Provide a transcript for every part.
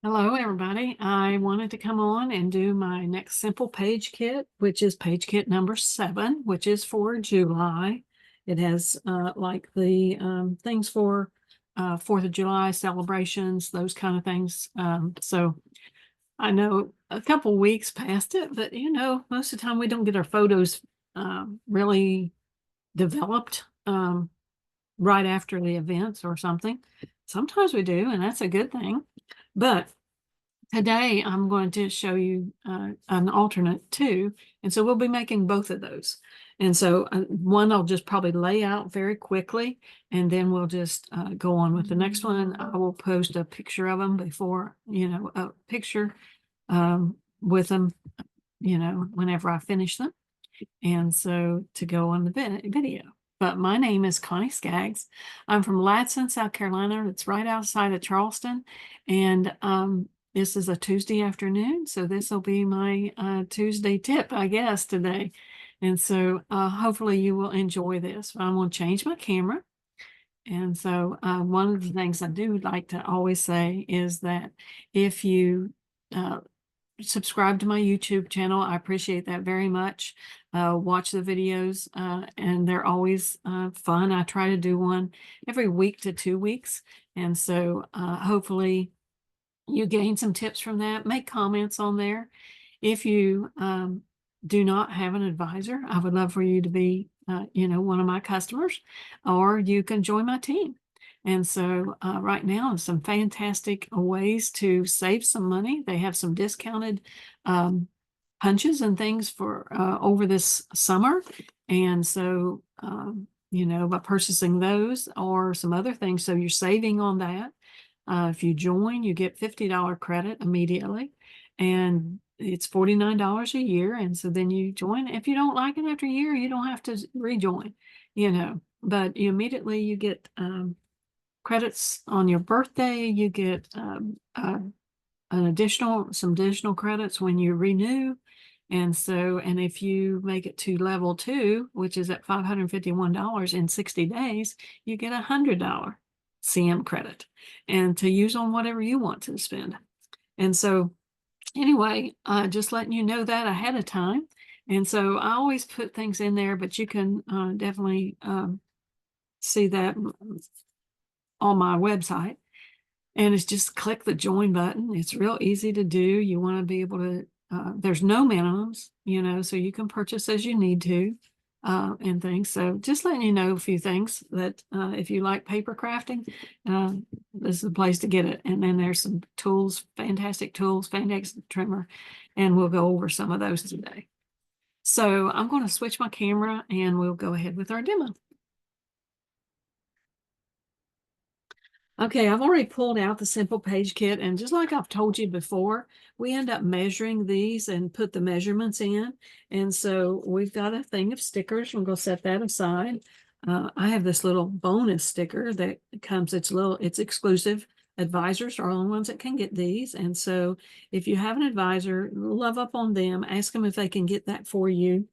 Hello, everybody. I wanted to come on and do my next simple page kit, which is page kit number 7, which is for July. It has like the things for 4th of July celebrations, those kind of things. So I know a couple weeks past it, but most of the time we don't get our photos really developed right after the events or something. Sometimes we do, and that's a good thing. But today I'm going to show you an alternate too. And so we'll be making both of those. And so one I'll just probably lay out very quickly, and then we'll just go on with the next one. I will post a picture of them before, a picture with them, whenever I finish them. And so to go on the video. But my name is Connie Skaggs. I'm from Ladson, South Carolina. It's right outside of Charleston. And this is a Tuesday afternoon. So this will be my Tuesday tip, I guess, today. And so hopefully you will enjoy this. I'm going to change my camera. And so one of the things I do like to always say is that if you subscribe to my YouTube channel, I appreciate that very much. Watch the videos, and they're always fun. I try to do one every week to 2 weeks. And so hopefully you gain some tips from that. Make comments on there. If you do not have an advisor, I would love for you to be, one of my customers, or you can join my team. And so right now, some fantastic ways to save some money. They have some discounted punches and things for over this summer. And so, by purchasing those or some other things, so you're saving on that. If you join, you get $50 credit immediately, and it's $49 a year. And so then you join. If you don't like it after a year, you don't have to rejoin, but you get credits on your birthday. You get some additional credits when you renew. And so, and if you make it to level 2, which is at $551 in 60 days, you get $100 CM credit and to use on whatever you want to spend. And so anyway, just letting you know that ahead of time. And so I always put things in there, but you can definitely see that on my website. And it's just click the join button. It's real easy to do. You want to be able to, there's no minimums, so you can purchase as you need to and things. So just letting you know a few things that if you like paper crafting, this is the place to get it. And then there's some tools, fantastic trimmer, and we'll go over some of those today. So I'm going to switch my camera and we'll go ahead with our demo. Okay, I've already pulled out the simple page kit, and just like I've told you before, we end up measuring these and put the measurements in. And so we've got a thing of stickers. I'm going to set that aside. I have this little bonus sticker that comes, it's exclusive. Advisors are the only ones that can get these. And so if you have an advisor, love up on them, ask them if they can get that for you.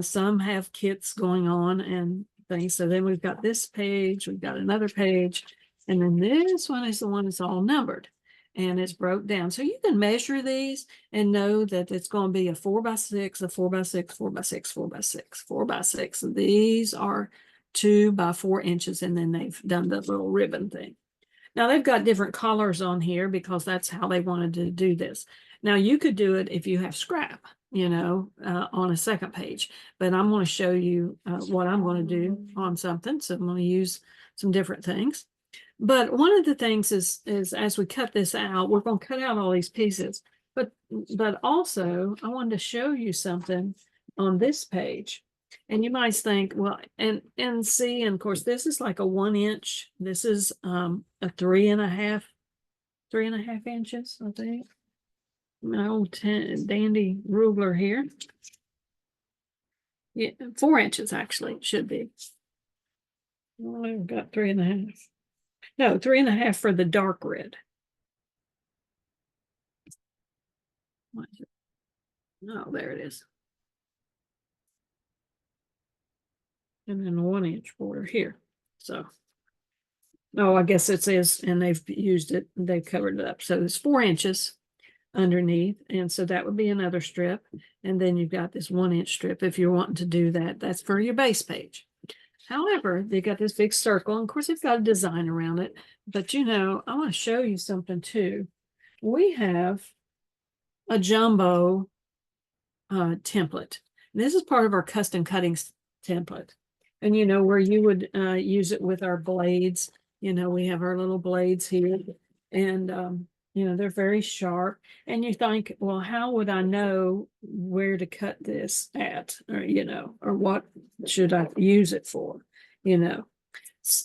Some have kits going on and things. So then we've got this page, we've got another page. And then this one is the one that's all numbered and it's broke down. So you can measure these and know that it's going to be a 4x6, a 4x6, 4x6, 4x6, 4x6. And these are 2 by 4 inches. And then they've done the little ribbon thing. Now they've got different colors on here because that's how they wanted to do this. Now you could do it if you have scrap, on a second page, but I'm going to show you what I'm going to do on something. So I'm going to use some different things. But one of the things is as we cut this out, we're going to cut out all these pieces. But also, I wanted to show you something on this page. And you might think, well, and see, and of course, this is like a 1 inch. This is a 3.5 inches, I think. My old dandy ruler here. Yeah, 4 inches actually should be. Well, I've got 3.5. No, 3.5 for the dark red. What is it? Oh, there it is. And then a 1 inch border here. So Oh, I guess it says, and they've used it, they've covered it up. So it's 4 inches underneath. And so that would be another strip. And then you've got this 1-inch strip if you're wanting to do that. That's for your base page. However, they got this big circle. And of course, it's got a design around it. But you know, I want to show you something too. We have a jumbo template. This is part of our custom cutting template. And you know, where you would use it with our blades. You know, we have our little blades here. And you know, they're very sharp. And you think, well, how would I know where to cut this at? Or, you know, or what should I use it for? You know,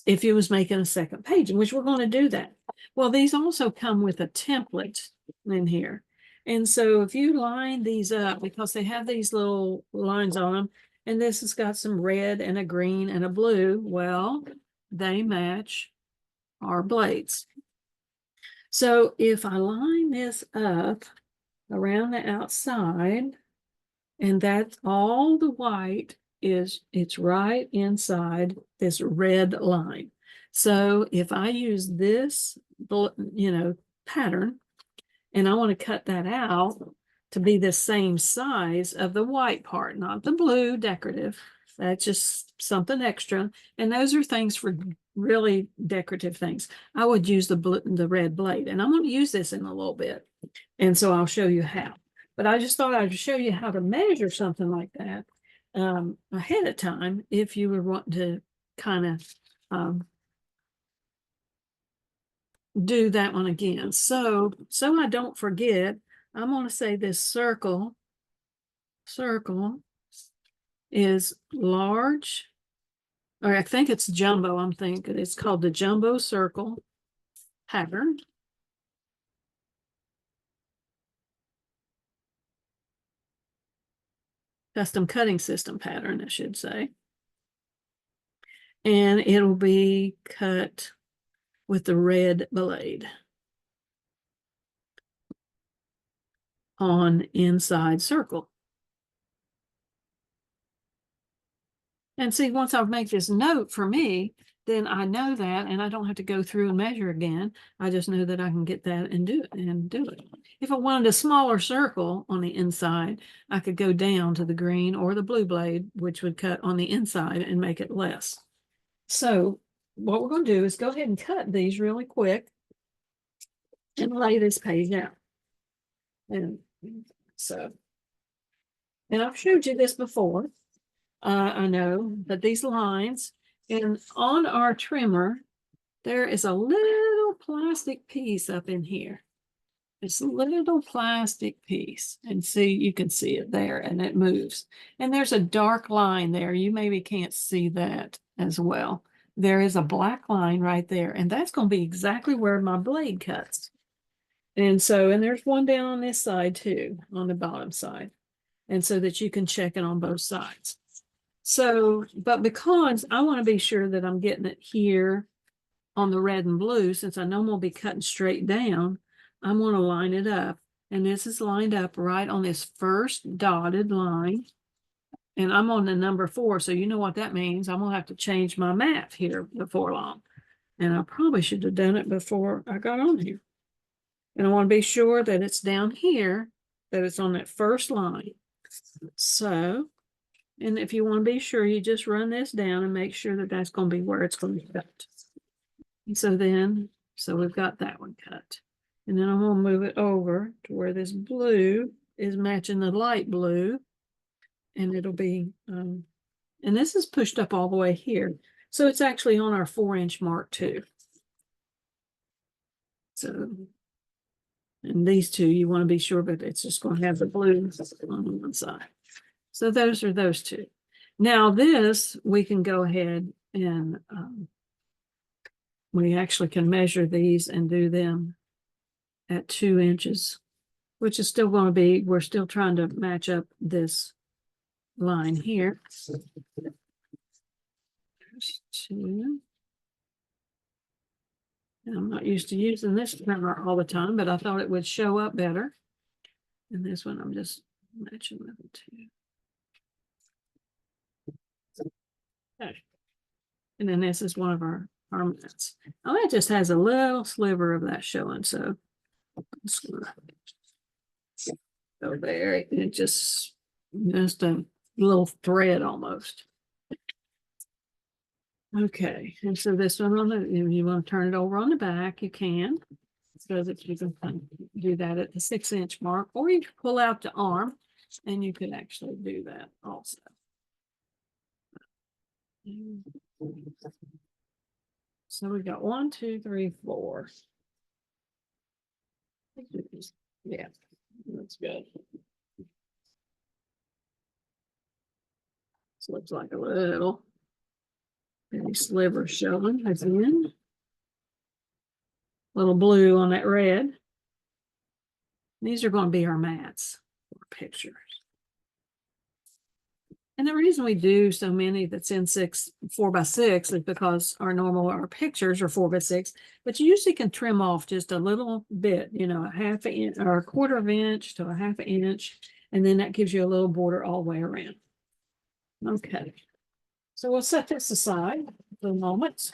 if you was making a second page, in which we're going to do that. Well, these also come with a template in here. And so if you line these up, because they have these little lines on them, and this has got some red and a green and a blue, well, they match our blades. So if I line this up around the outside, and that's all the white is, it's right inside this red line. So if I use this, you know, pattern, and I want to cut that out to be the same size of the white part, not the blue decorative. That's just something extra. And those are things for really decorative things. I would use the red blade, and I'm going to use this in a little bit. And so I'll show you how. But I just thought I'd show you how to measure something like that ahead of time if you were wanting to kind of do that one again. So I don't forget, I'm going to say this circle is large, or I think it's jumbo. I'm thinking it's called the jumbo circle pattern. Custom cutting system pattern, I should say. And it'll be cut with the red blade on inside circle. And see, once I make this note for me, then I know that, and I don't have to go through and measure again. I just know that I can get that and do it. If I wanted a smaller circle on the inside, I could go down to the green or the blue blade, which would cut on the inside and make it less. So what we're going to do is go ahead and cut these really quick and lay this page out. And so, and I've showed you this before. I know that these lines, and on our trimmer, there is a little plastic piece up in here. It's a little plastic piece, and see, you can see it there, and it moves. And there's a dark line there. You maybe can't see that as well. There is a black line right there, and that's going to be exactly where my blade cuts. And so, and there's one down on this side too, on the bottom side. And so that you can check it on both sides. So, but because I want to be sure that I'm getting it here on the red and blue, since I know I'm going to be cutting straight down, I'm going to line it up. And this is lined up right on this first dotted line. And I'm on the number 4. So you know what that means. I'm going to have to change my map here before long. And I probably should have done it before I got on here. And I want to be sure that it's down here, that it's on that first line. So, and if you want to be sure, you just run this down and make sure that that's going to be where it's going to be cut. And so then, so we've got that one cut. And then I'm going to move it over to where this blue is matching the light blue. And it'll be, and this is pushed up all the way here. So it's actually on our 4-inch mark too. So, and these two, you want to be sure, but it's just going to have the blue on one side. So those are those two. Now this, we can go ahead and we actually can measure these and do them at 2 inches, which is still going to be, we're still trying to match up this line here. There's 2. And I'm not used to using this camera all the time, but I thought it would show up better. And this one, I'm just matching with it too. Okay. And then this is one of our our mats. Now that just has a little sliver of that showing, so it's gonna go there. It just a little thread almost. Okay, and so this one on the, if you want to turn it over on the back, you can. So that you can do that at the 6-inch mark, or you can pull out the arm and you could actually do that also. So we got 1, 2, 3, 4. Yeah, that's good. This looks like a little sliver showing again. Little blue on that red. These are going to be our mats or pictures. And the reason we do so many that's in 4x6 is because our pictures are 4x6, but you usually can trim off just a little bit, you know, a half an inch or a quarter of an inch to a half an inch, and then that gives you a little border all the way around. Okay, so we'll set this aside for a moment,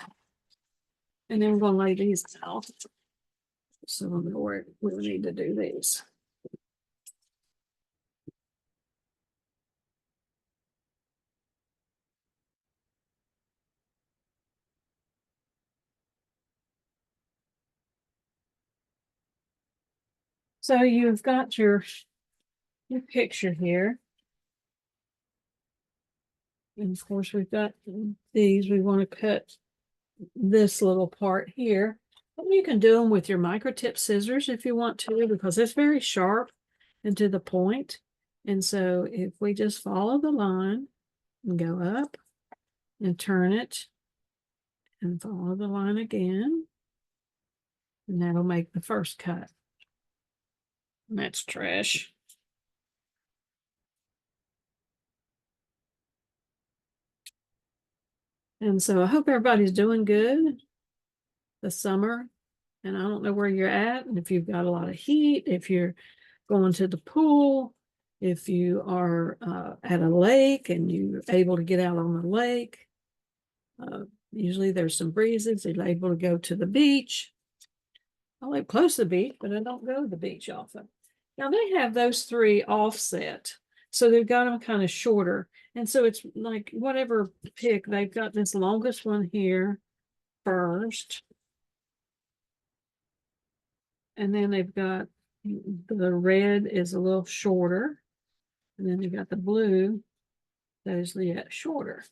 and then we're going to lay these out. So we'll know where we need to do these. So you've got your picture here. And of course, we've got these. We want to cut this little part here. But you can do them with your micro tip scissors if you want to, because it's very sharp and to the point. And so if we just follow the line and go up and turn it and follow the line again, and that'll make the first cut. And that's trash. And so I hope everybody's doing good this summer. And I don't know where you're at, and if you've got a lot of heat, if you're going to the pool, if you are at a lake and you're able to get out on the lake. Usually there's some breezes. You're able to go to the beach. I live close to the beach, but I don't go to the beach often. Now they have those 3 offset. So they've got them kind of shorter. And so it's like whatever pick, they've got this longest one here first. And then they've got the red is a little shorter. And then you've got the blue that is yet shorter.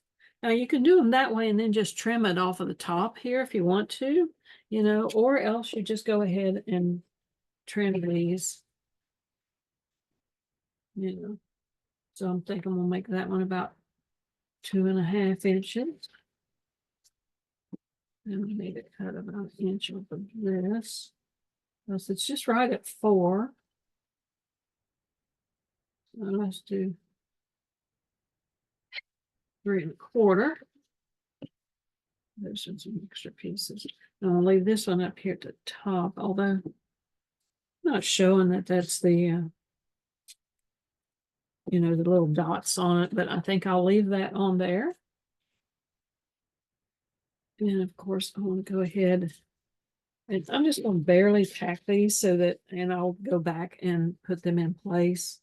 Now you can do them that way and then just trim it off of the top here if you want to, you know, or else you just go ahead and trim these, you know. So I'm thinking we'll make that one about 2.5 inches. And we need to cut about 1 inch off of this. Because it's just right at 4. So let's do 3.25. There's some extra pieces. And I'll leave this one up here at the top, although I'm not showing that that's the, you know, the little dots on it, but I think I'll leave that on there. And of course, I want to go ahead and I'm just going to barely tack these so that, and I'll go back and put them in place.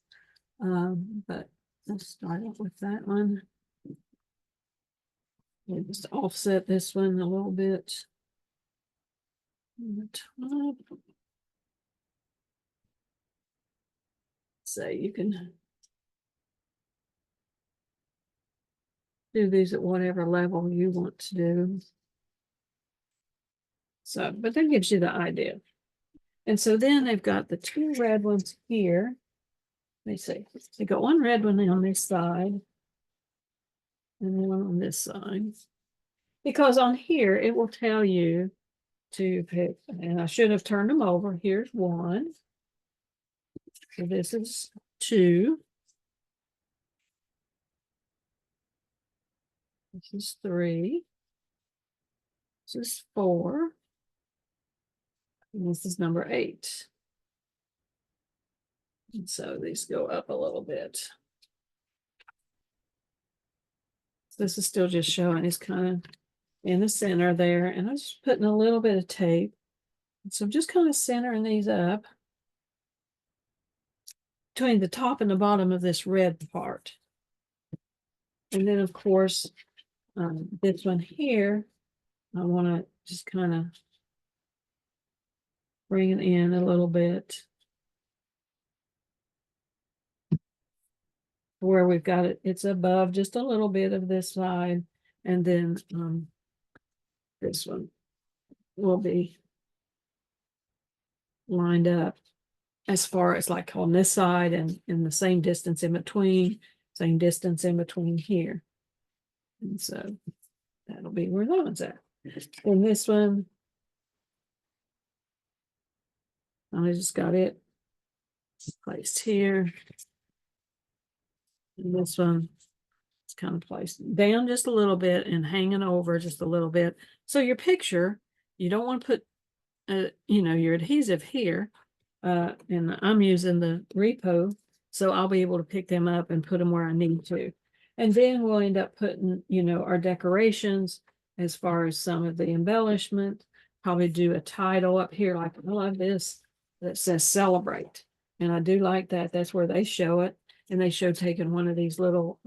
But let's start out with that one. And just offset this one a little bit on the top. So you can do these at whatever level you want to do. So, but that gives you the idea. And so then they've got the 2 red ones here. Let me see. They got 1 red one on this side and then 1 on this side. Because on here, it will tell you to pick, and I should have turned them over. Here's 1. So this is 2. This is 3. This is 4. And this is number 8. And so these go up a little bit. This is still just showing it's kind of in the center there, and I'm just putting a little bit of tape. So I'm just kind of centering these up between the top and the bottom of this red part. And then, of course, this one here, I want to just kind of bring it in a little bit where we've got it. It's above just a little bit of this side, and then this one will be lined up as far as like on this side and in the same distance in between, here. And so that'll be where that one's at. And this one, I just got it placed here. And this one is kind of placed down just a little bit and hanging over just a little bit. So your picture, you don't want to put, your adhesive here. And I'm using the repo, so I'll be able to pick them up and put them where I need to. And then we'll end up putting, our decorations as far as some of the embellishment. Probably do a title up here, like I love this that says celebrate. And I do like that. That's where they show it. And they show taking one of these little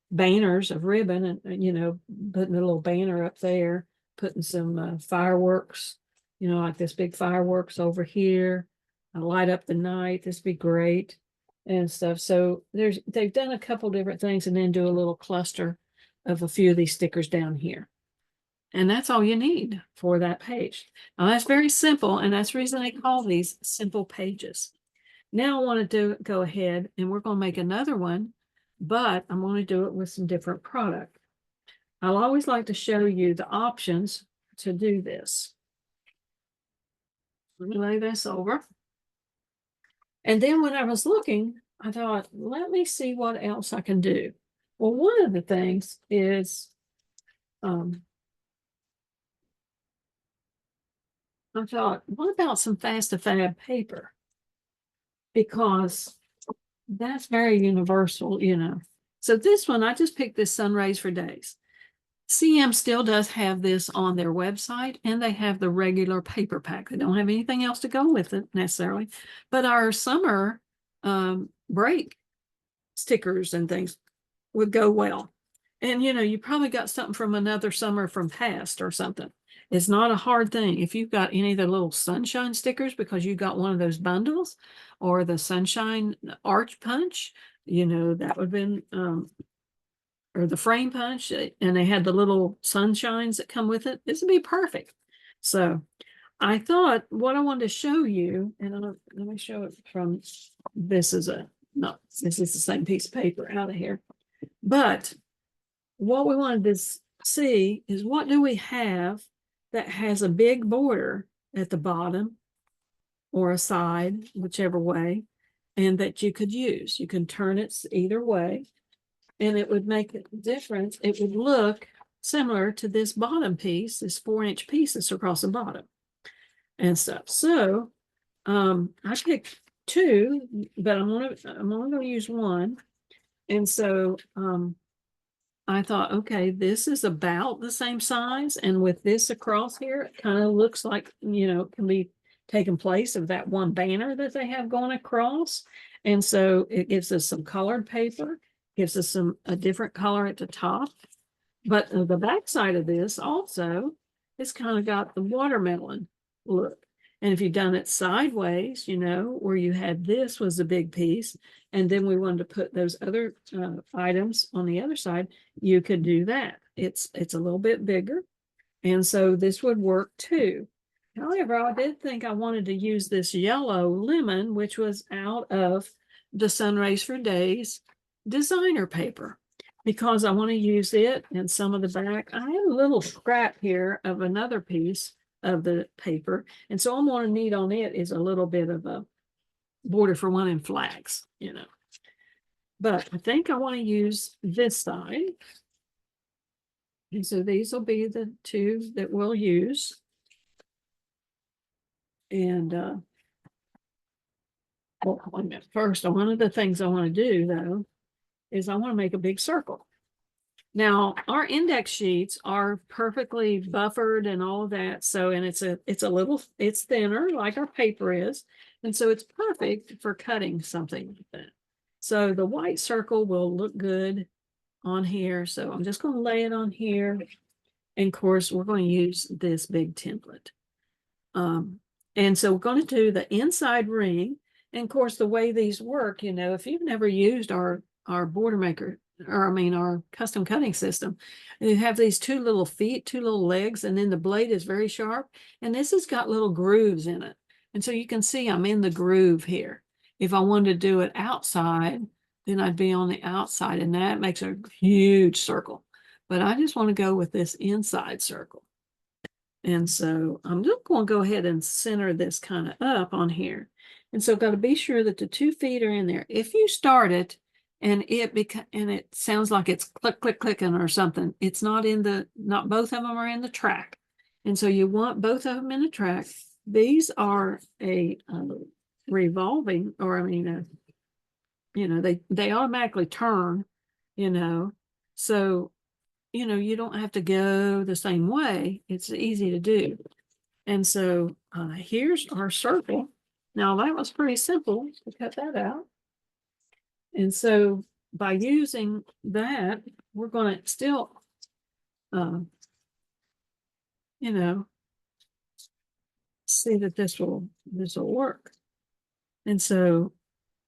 banners of ribbon and, putting a little banner up there, putting some fireworks, like this big fireworks over here. I light up the night. This would be great and stuff. So they've done a couple different things and then do a little cluster of a few of these stickers down here. And that's all you need for that page. Now that's very simple, and that's the reason they call these simple pages. Now I want to go ahead and we're going to make another one, but I'm going to do it with some different product. I'll always like to show you the options to do this. Let me lay this over. And then when I was looking, I thought, let me see what else I can do. Well, one of the things is, I thought, what about some Fast to Fab paper? Because that's very universal, So this one, I just picked this Sunrays for Days. CM still does have this on their website, and they have the regular paper pack. They don't have anything else to go with it necessarily. But our summer break stickers and things would go well. And, you probably got something from another summer from past or something. It's not a hard thing. If you've got any of the little sunshine stickers because you got one of those bundles or the sunshine arch punch, that would have been, or the frame punch, and they had the little sunshines that come with it. This would be perfect. So I thought what I wanted to show you, and let me show it from, this is the same piece of paper out of here. But what we wanted to see is what do we have that has a big border at the bottom or a side, whichever way, and that you could use. You can turn it either way, and it would make a difference. It would look similar to this bottom piece, this 4-inch piece that's across the bottom and stuff. So I picked two, but I'm only going to use one. And so I thought, okay, this is about the same size. And with this across here, it kind of looks like, can be taken place of that one banner that they have going across. And so it gives us some colored paper, gives us a different color at the top. But the back side of this also, it's kind of got the watermelon look. And if you've done it sideways, where you had this was a big piece, and then we wanted to put those other items on the other side, you could do that. It's a little bit bigger. And so this would work too. However, I did think I wanted to use this yellow lemon, which was out of the Sunrays for Days designer paper, because I want to use it in some of the back. I have a little scrap here of another piece of the paper. And so I'm going to need on it is a little bit of a border for one in flags, But I think I want to use this side. And so these will be the two that we'll use. And well, wait a minute. First, one of the things I want to do, though, is I want to make a big circle. Now, our index sheets are perfectly buffered and all of that. So, and it's it's thinner like our paper is. And so it's perfect for cutting something like that. So the white circle will look good on here. So I'm just going to lay it on here. And of course, we're going to use this big template. And so we're going to do the inside ring. And of course, the way these work, you know, if you've never used our border maker, or I mean, our custom cutting system, you have these two little feet, two little legs, and then the blade is very sharp. And this has got little grooves in it. And so you can see I'm in the groove here. If I wanted to do it outside, then I'd be on the outside, and that makes a huge circle. But I just want to go with this inside circle. And so I'm just going to go ahead and center this kind of up on here. And so got to be sure that the 2 feet are in there. If you start it and it sounds like it's click, click, clicking or something, it's not both of them are in the track. And so you want both of them in the track. These are a revolving, or I mean, you know, they automatically turn, you know, so you know, you don't have to go the same way. It's easy to do. And so here's our circle. Now that was pretty simple to cut that out. And so by using that, we're going to still, you know, see that this will work. And so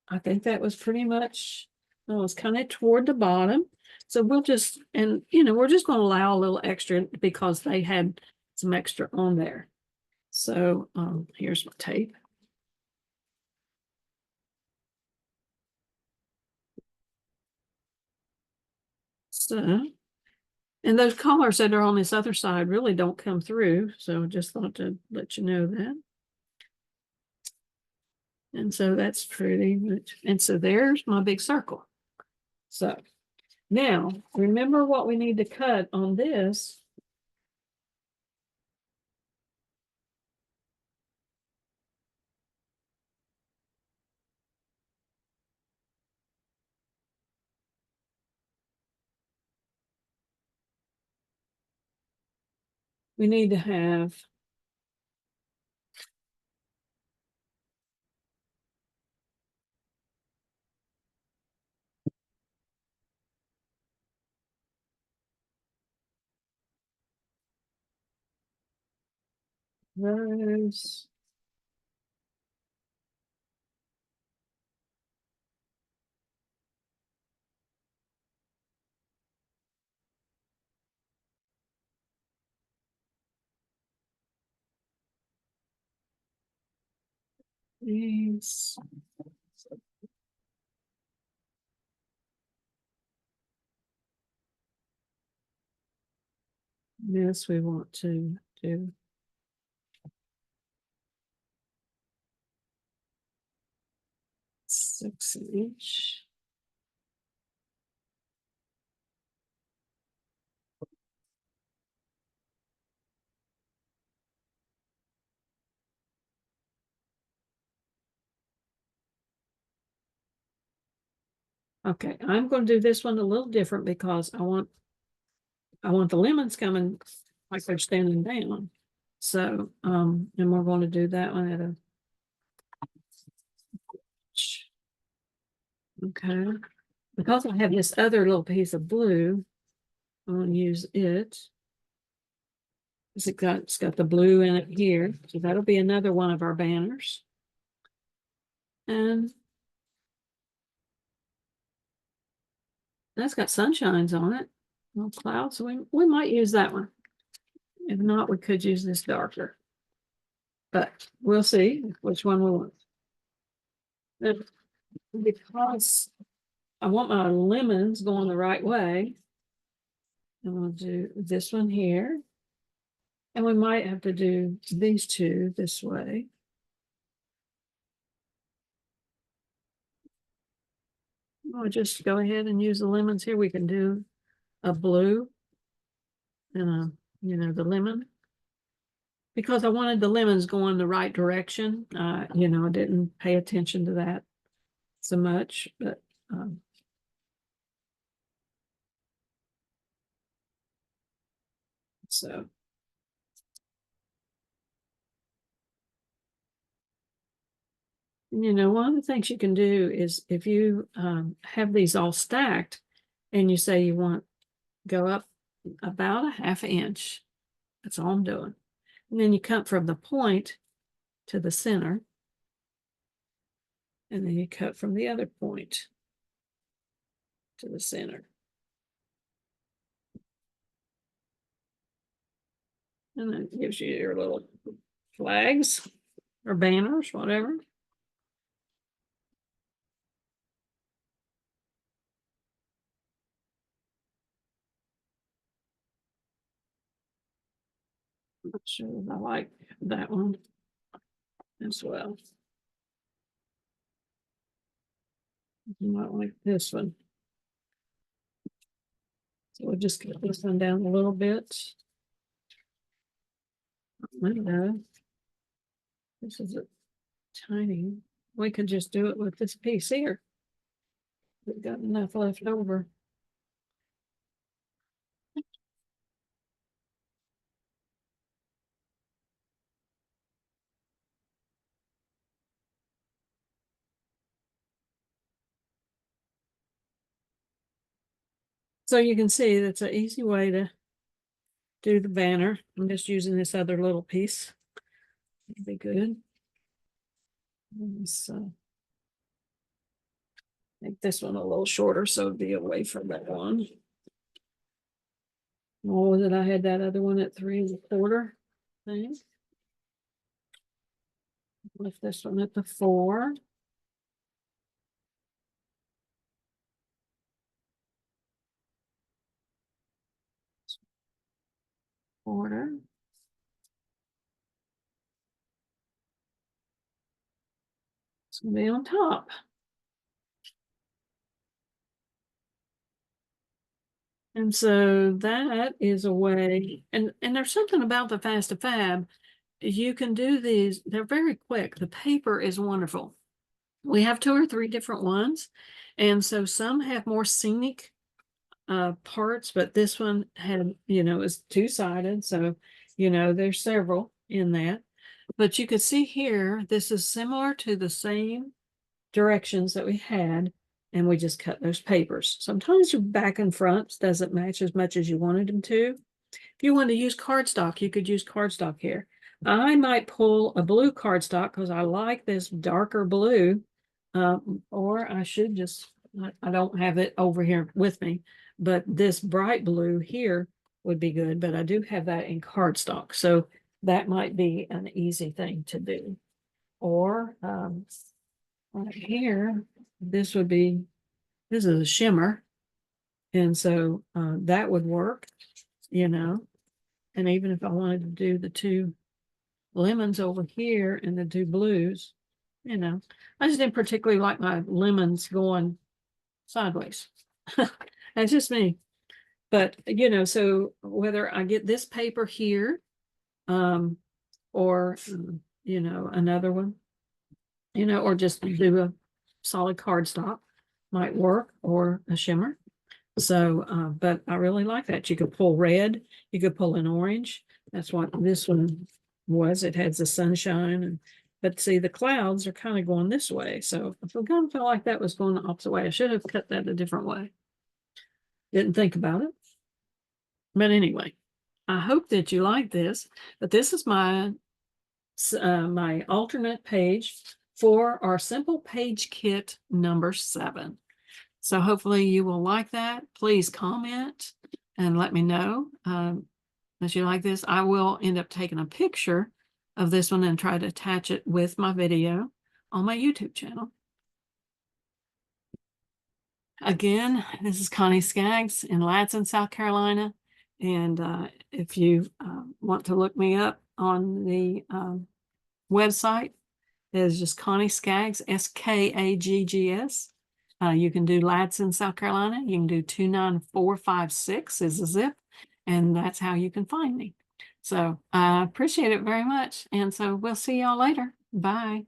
I think that was pretty much, it was kind of toward the bottom. So we'll just, and you know, we're just going to allow a little extra because they had some extra on there. So here's my tape. So, and those colors that are on this other side really don't come through. So just thought to let you know that. And so that's pretty much, and so there's my big circle. So now remember what we need to cut on this. We need to have those. These. Yes, we want to do 6 inch. Okay, I'm going to do this one a little different because I want the lemons coming like they're standing down. So, and we're going to do that one at a, okay. Because I have this other little piece of blue, I'm going to use it. It's got the blue in it here. So that'll be another one of our banners. And that's got sunshines on it. No clouds. So we might use that one. If not, we could use this darker. But we'll see which one we want. And because I want my lemons going the right way, I'm going to do this one here. And we might have to do these two this way. I'll just go ahead and use the lemons here. We can do a blue and a, you know, the lemon. Because I wanted the lemons going the right direction. You know, I didn't pay attention to that so much, but So one of the things you can do is if you have these all stacked and you say you want go up about a ½ inch, that's all I'm doing. And then you cut from the point to the center, and then you cut from the other point to the center. And then it gives you your little flags or banners, whatever. I'm not sure if I like that one as well. You might like this one. So we'll just get this one down a little bit. I know. This is a tiny. We could just do it with this piece here. We've got enough left over. So you can see that's an easy way to do the banner. I'm just using this other little piece. It'll be good. So make this one a little shorter so it'd be away from that one. What was it? I had that other one at 3¼ thing. Lift this one at the 4. Quarter. It's gonna be on top. And so that is a way, and there's something about the Fast to Fab. You can do these, they're very quick. The paper is wonderful. We have 2 or 3 different ones. And so some have more scenic parts, but this one had, is 2-sided. So, there's several in that. But you could see here, this is similar to the same directions that we had, and we just cut those papers. Sometimes your back and fronts doesn't match as much as you wanted them to. If you wanted to use cardstock, you could use cardstock here. I might pull a blue cardstock because I like this darker blue, or I should just, I don't have it over here with me, but this bright blue here would be good, but I do have that in cardstock. So that might be an easy thing to do. Or right here, this is a shimmer. And so that would work, and even if I wanted to do the 2 lemons over here and the 2 blues, I just didn't particularly like my lemons going sideways. That's just me. But, so whether I get this paper here, or, another one, or just do a solid cardstock might work, or a shimmer. So, but I really like that. You could pull red, you could pull an orange. That's what this one was. It has the sunshine, but see, the clouds are kind of going this way. So I kind of felt like that was going the opposite way. I should have cut that a different way. Didn't think about it. But anyway, I hope that you like this. But this is my alternate page for our simple page kit number 7. So hopefully you will like that. Please comment and let me know that you like this. I will end up taking a picture of this one and try to attach it with my video on my YouTube channel. Again, this is Connie Skaggs in Ladson, South Carolina. And if you want to look me up on the website, it's just Connie Skaggs, SKAGGS. You can do Ladson, South Carolina. You can do 29456 is the zip, and that's how you can find me. So I appreciate it very much. And so we'll see y'all later. Bye.